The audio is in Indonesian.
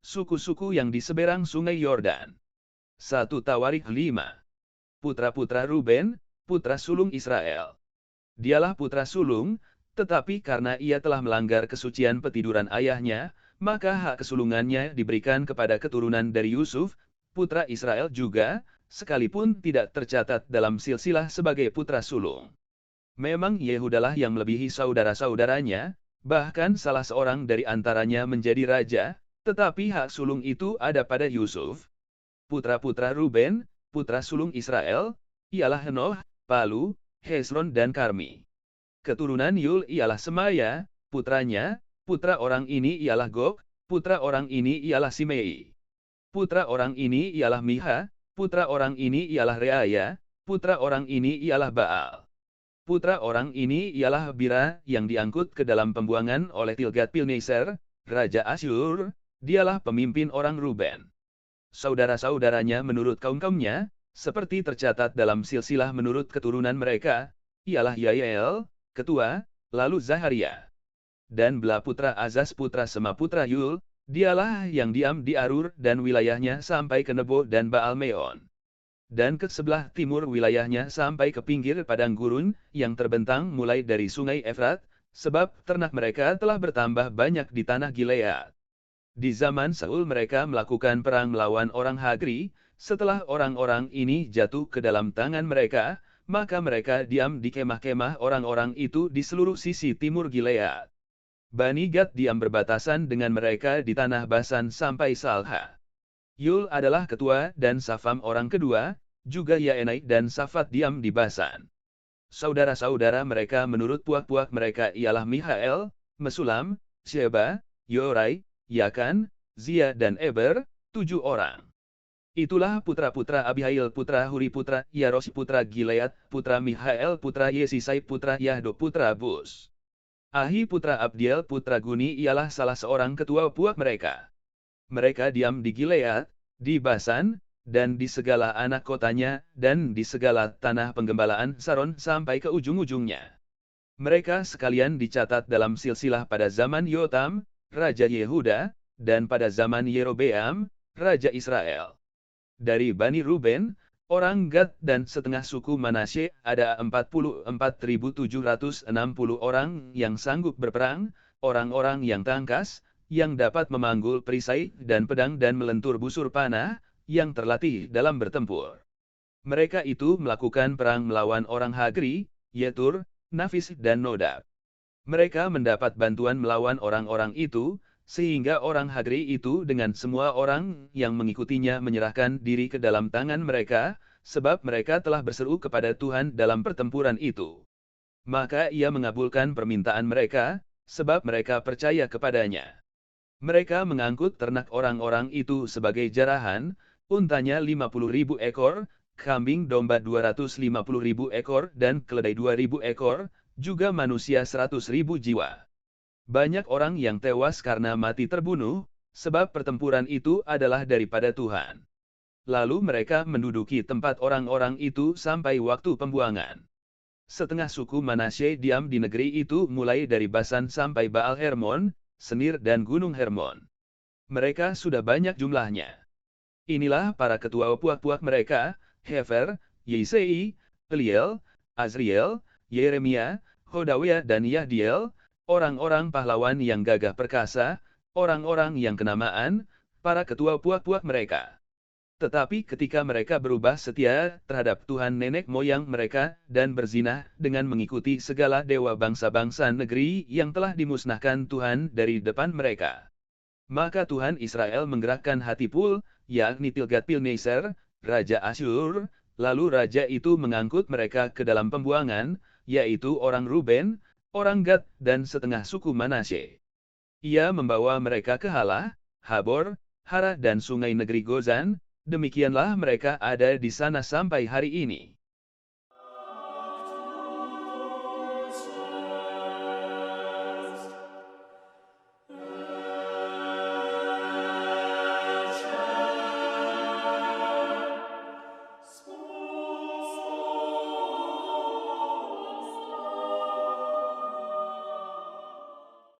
Suku-suku yang di seberang sungai Yordan. 1 Tawarikh 5. Putra-putra Ruben, putra sulung Israel. Dialah putra sulung, tetapi karena ia telah melanggar kesucian petiduran ayahnya, maka hak kesulungannya diberikan kepada keturunan dari Yusuf, putra Israel juga, sekalipun tidak tercatat dalam silsilah sebagai putra sulung. Memang Yehudalah yang melebihi saudara-saudaranya, bahkan salah seorang dari antaranya menjadi raja, tetapi hak sulung itu ada pada Yusuf. Putra-putra Ruben, putra sulung Israel, ialah Henoh, Palu, Hezron dan Karmi. Keturunan Yul ialah Semaya, putranya, putra orang ini ialah Gog, putra orang ini ialah Simei. Putra orang ini ialah Miha, putra orang ini ialah Reaya, putra orang ini ialah Baal. Putra orang ini ialah Bira yang diangkut ke dalam pembuangan oleh Tilgat-Pilneser, Raja Asyur, dialah pemimpin orang Ruben. Saudara-saudaranya menurut kaum-kaumnya, seperti tercatat dalam silsilah menurut keturunan mereka, ialah Yael, ketua, lalu Zaharia. Dan Bela putra Azaz putra Sema putra Yul, dialah yang diam di Arur dan wilayahnya sampai ke Nebo dan Baal-Meon. Dan ke sebelah timur wilayahnya sampai ke pinggir padang gurun, yang terbentang mulai dari sungai Efrat, sebab ternak mereka telah bertambah banyak di tanah Gilead. Di zaman Saul mereka melakukan perang melawan orang Hagri, setelah orang-orang ini jatuh ke dalam tangan mereka, maka mereka diam di kemah-kemah orang-orang itu di seluruh sisi timur Gilead. Bani Gad diam berbatasan dengan mereka di tanah Basan sampai Salha. Yul adalah ketua dan Safam orang kedua, juga Yaenai dan Safat diam di Basan. Saudara-saudara mereka menurut puak-puak mereka ialah Mihael, Mesulam, Sheba, Yorai, Yakan, Zia dan Eber, 7 orang. Itulah putra-putra Abihail putra Huri putra Yaros putra Gilead, putra Mihael putra Yesisai putra Yahdo putra Bus. Ahi putra Abdiel putra Guni ialah salah seorang ketua puak mereka. Mereka diam di Gilead, di Basan, dan di segala anak kotanya, dan di segala tanah penggembalaan Saron sampai ke ujung-ujungnya. Mereka sekalian dicatat dalam silsilah pada zaman Yotam, Raja Yehuda, dan pada zaman Yerobeam, Raja Israel. Dari Bani Ruben, orang Gad dan setengah suku Manasye ada 44.760 orang yang sanggup berperang, orang-orang yang tangkas, yang dapat memanggul perisai dan pedang dan melentur busur panah, yang terlatih dalam bertempur. Mereka itu melakukan perang melawan orang Hagri, Yetur, Nafis dan Nodab. Mereka mendapat bantuan melawan orang-orang itu, sehingga orang Hagri itu dengan semua orang yang mengikutinya menyerahkan diri ke dalam tangan mereka, sebab mereka telah berseru kepada Tuhan dalam pertempuran itu. Maka ia mengabulkan permintaan mereka, sebab mereka percaya kepadanya. Mereka mengangkut ternak orang-orang itu sebagai jarahan, untanya 50.000 ekor, kambing domba 250.000 ekor dan keledai 2.000 ekor, juga manusia 100.000 jiwa. Banyak orang yang tewas karena mati terbunuh, sebab pertempuran itu adalah daripada Tuhan. Lalu mereka menduduki tempat orang-orang itu sampai waktu pembuangan. Setengah suku Manasye diam di negeri itu mulai dari Basan sampai Baal Hermon, Senir dan Gunung Hermon. Mereka sudah banyak jumlahnya. Inilah para ketua puak-puak mereka, Hefer, Yisei, Eliel, Azriel, Yeremia, Hodawia dan Yahdiel, orang-orang pahlawan yang gagah perkasa, orang-orang yang kenamaan, para ketua puak-puak mereka. Tetapi ketika mereka berubah setia terhadap Tuhan nenek moyang mereka, dan berzina dengan mengikuti segala dewa bangsa-bangsa negeri yang telah dimusnahkan Tuhan dari depan mereka, maka Tuhan Israel menggerakkan hati Pul, yakni Tilgat-Pilneser, Raja Asyur, lalu raja itu mengangkut mereka ke dalam pembuangan, yaitu orang Ruben, orang Gad, dan setengah suku Manasye. Ia membawa mereka ke Halah, Habor, Hara dan sungai negeri Gozan, demikianlah mereka ada di sana sampai hari ini.